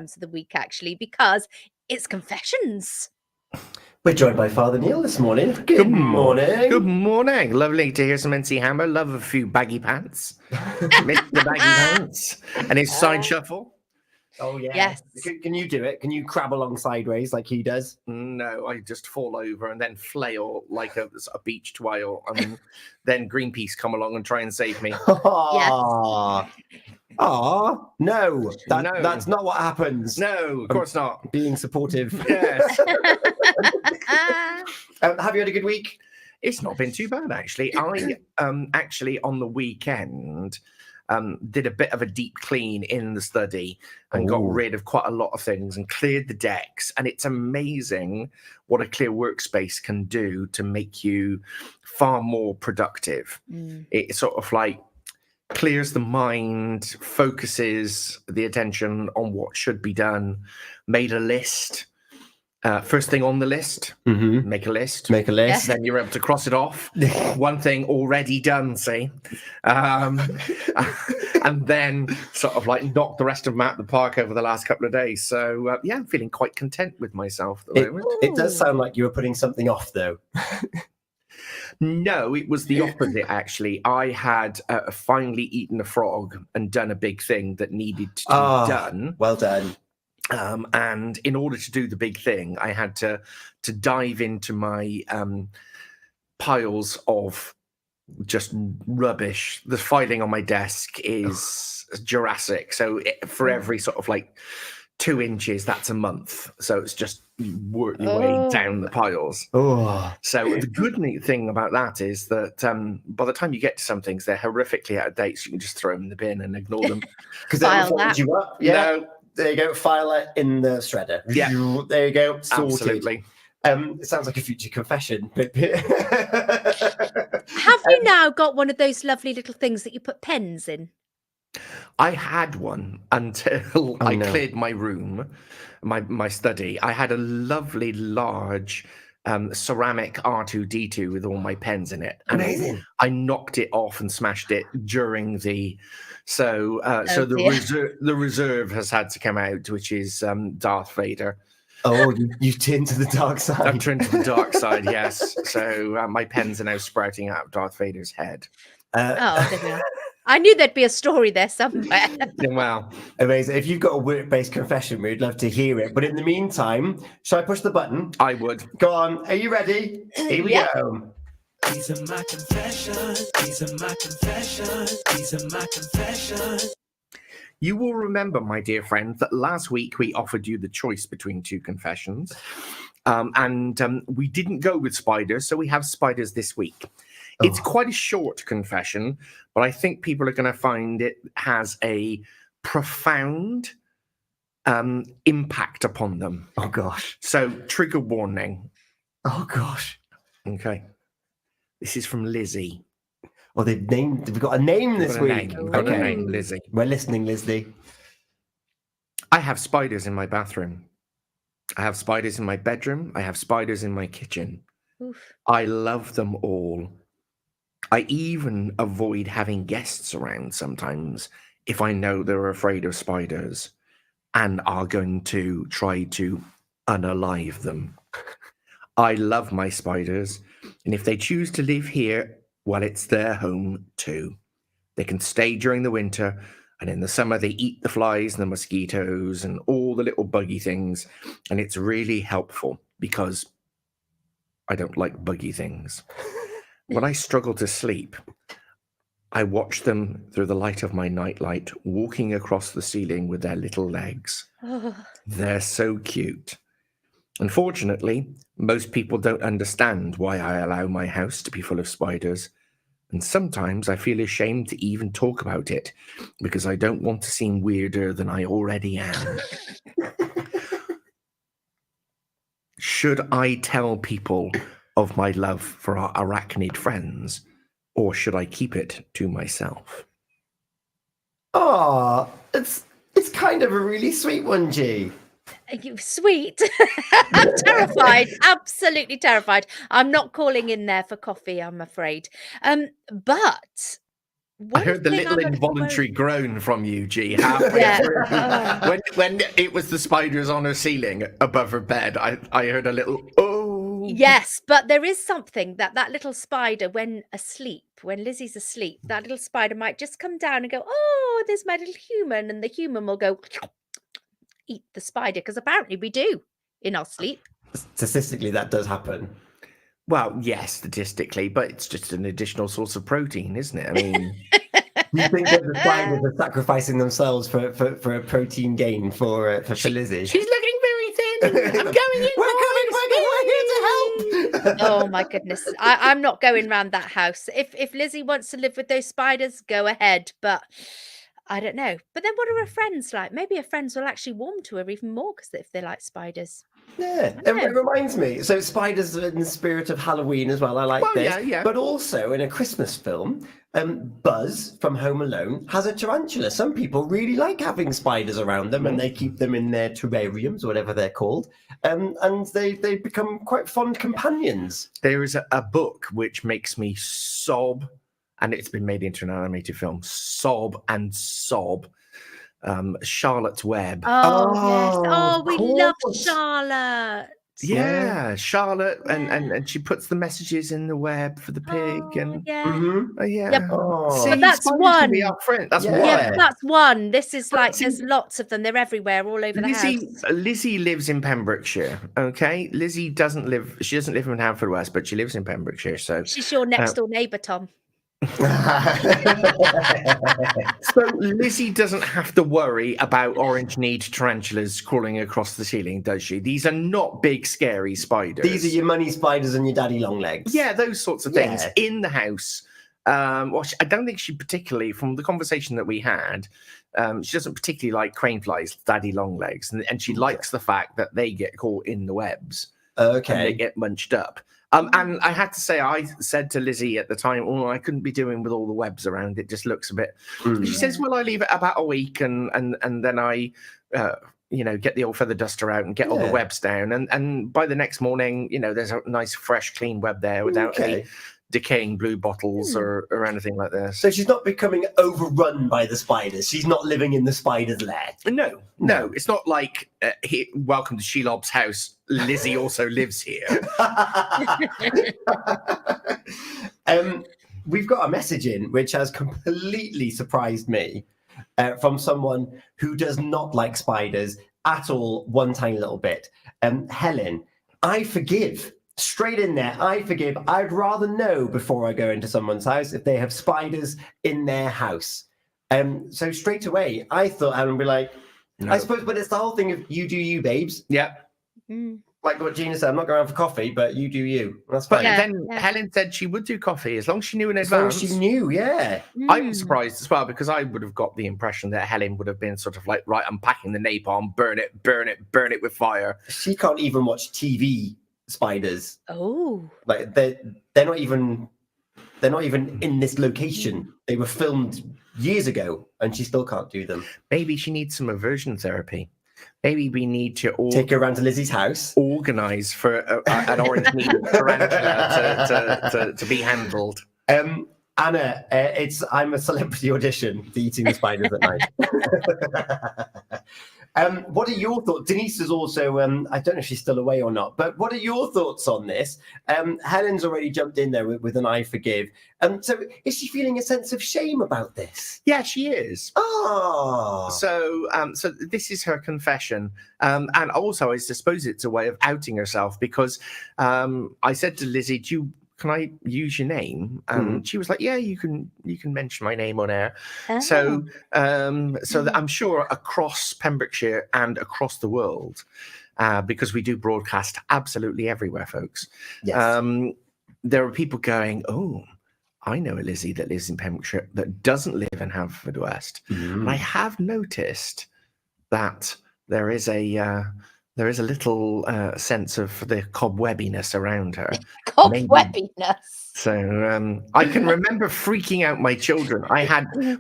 times of the week, actually, because it's confessions. We're joined by Father Neil this morning. Good morning. Good morning. Lovely to hear some NC Hammer. Love a few baggy pants. Miss the baggy pants. And his side shuffle. Oh, yeah. Yes. Can you do it? Can you crab along sideways like he does? No, I just fall over and then flail like a beached whale. And then Greenpeace come along and try and save me. No, that's not what happens. No, of course not. Being supportive. Yes. Have you had a good week? It's not been too bad, actually. I actually on the weekend did a bit of a deep clean in the study and got rid of quite a lot of things and cleared the decks. And it's amazing what a clear workspace can do to make you far more productive. It sort of like clears the mind, focuses the attention on what should be done, made a list. First thing on the list, make a list. Make a list. Then you're able to cross it off. One thing already done, see? And then sort of like knock the rest of them out of the park over the last couple of days. So, I'm feeling quite content with myself at the moment. It does sound like you were putting something off, though. No, it was the opposite, actually. I had finally eaten a frog and done a big thing that needed to be done. Well done. And in order to do the big thing, I had to dive into my piles of just rubbish. The filing on my desk is Jurassic. So for every sort of like 2 inches, that's a month. So it's just work your way down the piles. So the good neat thing about that is that by the time you get to some things, they're horrifically out of date. So you can just throw them in the bin and ignore them. Because they'll fold you up. Yeah. No. There you go. File it in the shredder. Yeah. There you go. Sorted. Absolutely. It sounds like a future confession. Have you now got one of those lovely little things that you put pens in? I had one until I cleared my room, my study. I had a lovely large ceramic R2-D2 with all my pens in it. And amazing. I knocked it off and smashed it during the... So the reserve has had to come out, which is Darth Vader. Oh, you turned to the dark side. I've turned to the dark side, yes. So my pens are now sprouting out of Darth Vader's head. I knew there'd be a story there somewhere. Wow. Amazing. If you've got a work-based confession, we'd love to hear it. But in the meantime, shall I push the button? I would. Go on. Are you ready? Here we go. These are my confessions. These are my confessions. These are my confessions. You will remember, my dear friend, that last week we offered you the choice between 2 confessions. And we didn't go with spiders, so we have spiders this week. It's quite a short confession, but I think people are going to find it has a profound impact upon them. Oh, gosh. So, trigger warning. Oh, gosh. Okay. This is from Lizzie. Well, we've got a name this week. We've got a name, Lizzie. We're listening, Lizzie. I have spiders in my bathroom. I have spiders in my bedroom. I have spiders in my kitchen. Oof. I love them all. I even avoid having guests around sometimes if I know they're afraid of spiders and are going to try to unalive them. I love my spiders, and if they choose to live here, well, it's their home too. They can stay during the winter, and in the summer they eat the flies and the mosquitoes and all the little buggy things, and it's really helpful because I don't like buggy things. When I struggle to sleep, I watch them through the light of my nightlight, walking across the ceiling with their little legs. They're so cute. Unfortunately, most people don't understand why I allow my house to be full of spiders, and sometimes I feel ashamed to even talk about it because I don't want to seem weirder than I already am. Should I tell people of my love for our arachnid friends, or should I keep it to myself? Oh, it's kind of a really sweet one, G. Sweet. I'm terrified. Absolutely terrified. I'm not calling in there for coffee, I'm afraid. But I One heard the thing little I'm a little involuntary worried- groan from you, G, halfway Yeah. through. Oh. When it was the spiders on her ceiling above her bed, I heard a little, oh. Yes, but there is something that little spider, when asleep, when Lizzie's asleep, that little spider might just come down and go, "Oh, there's my little human," and the human will go eat the spider, because apparently we do in our sleep. Statistically, that does happen. Well, yes, statistically, but it's just an additional source of protein, isn't it? I mean, Do you think that the spiders are sacrificing themselves for a protein gain for Lizzie? she's looking very thin. I'm going in. We're here to help. Oh my goodness, I'm not going round that house. If Lizzie wants to live with those spiders, go ahead. But I don't know. But then, what are her friends like? Maybe her friends will actually warm to her even more because if they like spiders. Yeah, I don't it know. reminds me. So spiders are in the spirit of Halloween as well. I like Well, this. yeah. But also in a Christmas film, Buzz from Home Alone has a tarantula. Some people really like having spiders around them, and they keep them in their terrariums, or whatever they're called, and they become quite fond companions. There is a book which makes me sob, and it's been made into an animated film. Sob and sob. Charlotte's Web. Oh yes. Oh, Oh, of we love course. Charlotte. Yeah, Charlotte, Yeah. and she puts the messages in the web for the pig, Oh, and yeah. Mhm. yeah. Yep. Oh. See, But that's spiders can be one. our friend. That's Yeah. one. Yeah, but that's one. This is But like see- there's lots of them. They're everywhere, all over the house. Lizzie lives in Pembrokeshire. Okay, Lizzie doesn't live. She doesn't live in Haverfordwest, but she lives in Pembrokeshire. So, She's your next door neighbour, Tom. so Lizzie doesn't have to worry about orange-kneed tarantulas crawling across the ceiling, does she? These are not big, scary spiders. These are your money spiders and your daddy long legs. Yeah, those sorts of things Yeah. in the house. Well, I don't think she particularly, from the conversation that we had, she doesn't particularly like crane flies, daddy long legs, and she likes the fact that they get caught in the webs and they Okay. get munched up. And I had to say, I said to Lizzie at the time, "Oh, I couldn't be doing with all the webs around. It just looks a bit." Mm. She says, "Well, I leave it about a week, and then I." Get the old feather duster out and get all the Yeah. webs down, and by the next morning, there's a nice, fresh, clean web there without any Okay. decaying blue bottles or anything like this. So she's not becoming overrun by the spiders. She's not living in the spider's lair. No, it's not like welcome to Shelob's house. Lizzie also lives here. We've got a message in which has completely surprised me from someone who does not like spiders at all, one tiny little bit. Helen, I forgive. Straight in there, I forgive. I'd rather know before I go into someone's house if they have spiders in their house. So straight away, I thought Helen would be like, No. I suppose, but it's the whole thing of you do you, babes. Yeah, Mm. Like what Gina said, I'm not going out for coffee, but you do you. That's but fine. Yeah, then yeah. Helen said she would do coffee as long as she knew in As long advance. as she knew, yeah. I Mm. was surprised as well because I would have got the impression that Helen would have been sort of like, right, I'm packing the napalm, burn it with fire. She can't even watch TV spiders. Oh. Like they're not even in this location. They were filmed years ago, and she still can't do them. Maybe she needs some aversion therapy. Maybe we need to Take her around to Lizzie's house. organise for an orange-kneed tarantula to be handled. Anna, I'm a celebrity audition for eating the spiders at night. What are your thoughts? Denise is also, I don't know if she's still away or not, but what are your thoughts on this? Helen's already jumped in there with an I forgive. So is she feeling a sense of shame about this? Yeah, she is. Oh, So this is her confession, and also I suppose it's a way of outing herself because I said to Lizzie, can I use your name? And she was like, yeah, you can mention my name on air. So that I'm sure across Pembrokeshire and across the world, because we do broadcast absolutely everywhere, folks. yes. There are people going, oh, I know a Lizzie that lives in Pembrokeshire that doesn't live in Haverfordwest. And I have noticed that there is a little sense of the cobwebbiness around her. Cobwebbiness. So I can remember freaking out my children.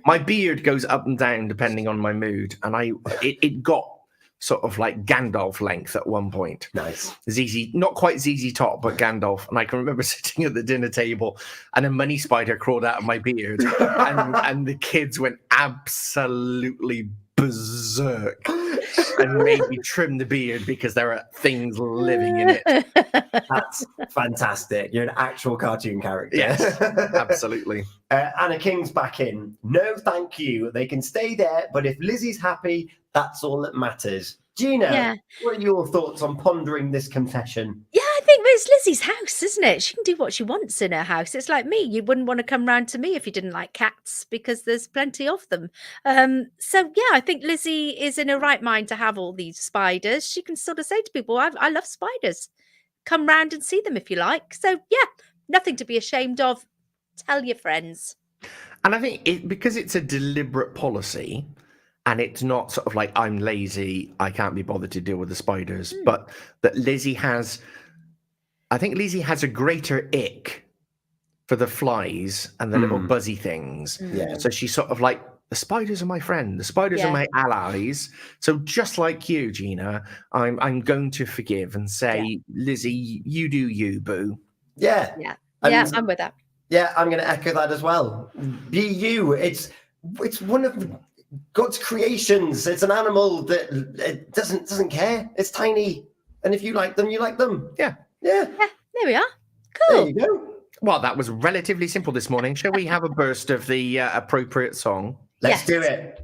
My beard goes up and down depending on my mood, and it got sort of like Gandalf length at one point. Nice. ZZ, not quite ZZ Top, but Gandalf. And I can remember sitting at the dinner table and a money spider crawled out of my beard and the kids went absolutely berserk and made me trim the beard because there are things living in it. That's fantastic. You're an actual cartoon character. Yes, absolutely. Anna King's back in. No, thank you. They can stay there, but if Lizzie's happy, that's all that matters. Gina, what are your thoughts on pondering this confession? Yeah, I think it's Lizzie's house, isn't it? She can do what she wants in her house. It's like me. You wouldn't want to come round to me if you didn't like cats because there's plenty of them. So, yeah, I think Lizzie is in her right mind to have all these spiders. She can sort of say to people, I love spiders. Come round and see them if you like. So, yeah, nothing to be ashamed of. Tell your friends. And I think because it's a deliberate policy, and it's not sort of like, I'm lazy, I can't be bothered to deal with the spiders, but that I think Lizzie has a greater ick for the flies and the little buzzy things. Yeah. So she's sort of like, the spiders are my friend, the spiders are my allies. So just like you, Gina, I'm going to forgive and say, Lizzie, you do you, boo. Yeah. Yeah, And- I'm with that. Yeah, I'm going to echo that as well. Be you. It's one of God's creations. It's an animal that it doesn't care. It's tiny, and if you like them, you like them. Yeah. Yeah. Yeah, there we are. There Cool. you go. Well, that was relatively simple this morning. Shall we have a burst of the appropriate song? Let's do Yes. it.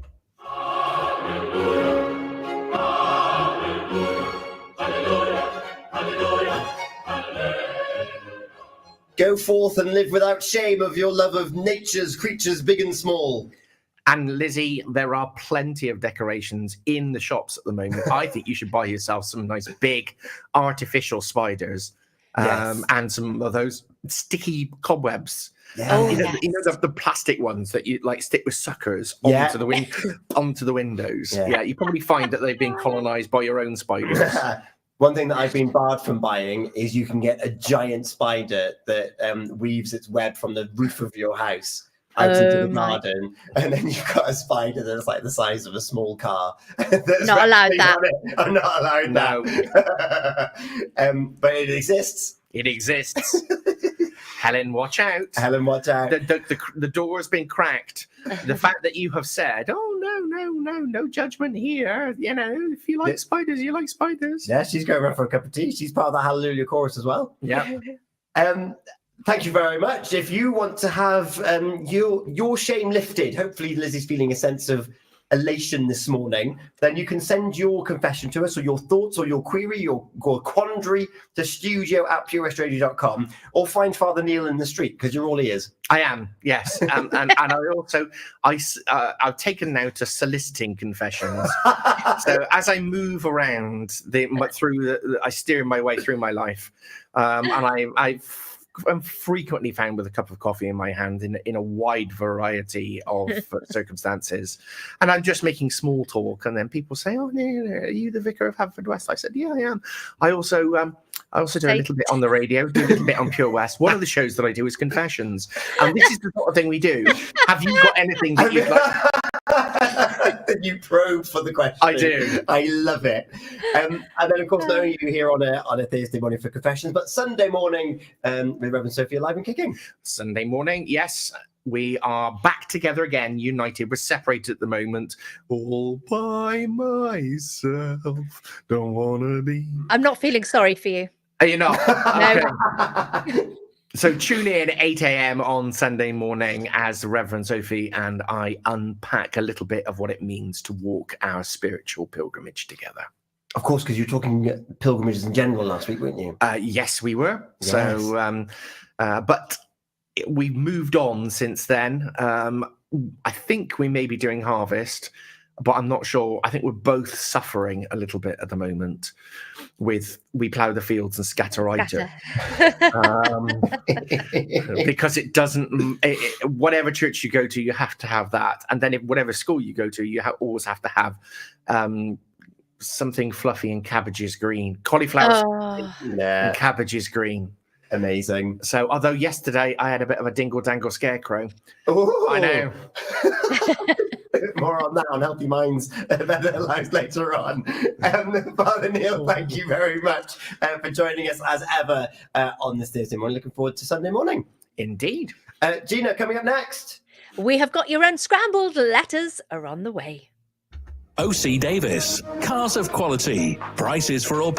Go forth and live without shame of your love of nature's creatures, big and small. And Lizzie, there are plenty of decorations in the shops at the moment. I think you should buy yourself some nice big artificial spiders and some of those sticky cobwebs. Yeah. Oh, You know, yes. you know the plastic ones that you like stick with suckers Yeah. onto the windows. Yeah. Yeah, you probably find that they've been colonized by your own spiders. One thing that I've been barred from buying is you can get a giant spider that weaves its web from the roof of your house out into the my. garden, and then you've got a spider that's like the size of a small car. That's Not allowed resting that. on it. I'm not allowed that. But it exists. It exists. Helen, watch out. Helen, watch out. The door has been cracked. The fact that you have said, "Oh no judgment here." You know, if you like spiders, you like spiders. Yeah, she's going around for a cup of tea. She's part of the Hallelujah chorus as well. Yeah. Thank you very much. If you want to have your shame lifted, hopefully Lizzie's feeling a sense of elation this morning, then you can send your confession to us, or your thoughts, or your query, your quandary to studio@purewestradio.com, or find Father Neil in the street, because you're all ears. I am, yes, and I also I've taken now to soliciting confessions. So as I move around I steer my way through my life, and I'm frequently found with a cup of coffee in my hand in a wide variety of circumstances, and I'm just making small talk, and then people say, "Oh, no, are you the vicar of Haverfordwest?" I said, "Yeah, I am." I also do a little bit on the radio, do a little bit on Pure West. One of the shows that I do is confessions, and this is the sort of thing we do. Have you got anything that you'd like? You probe for the question. I do. I love it. And then, of course, not only are you here on a Thursday morning for confessions, but Sunday morning with Reverend Sophie alive and kicking. Sunday morning, yes. We are back together again, united. We're separated at the moment. All by myself. Don't wanna be. I'm not feeling sorry for you. Are you not? No. Okay. So tune in 8 a.m. on Sunday morning as Reverend Sophie and I unpack a little bit of what it means to walk our spiritual pilgrimage together. Of course, because you were talking pilgrimages in general last week, weren't you? Yes, we were. Yes. So, but we've moved on since then. I think we may be doing harvest, but I'm not sure. I think we're both suffering a little bit at the moment with we plough the fields and scatter iter. Because it doesn't, whatever church you go to, you have to have that. And then whatever school you go to, you always have to have something fluffy and cabbages green. Cauliflower Oh. and cabbages green. Amazing. So, although yesterday I had a bit of a dingle-dangle scarecrow. Ooh. I know. More on that on Healthy Minds, Better Lives later on. Father Neil, thank you very much for joining us as ever on this Thursday morning. Looking forward to Sunday morning. Indeed. Gina, coming up next. We have got your unscrambled letters are on the way. OC Davis, cars of quality, prices for all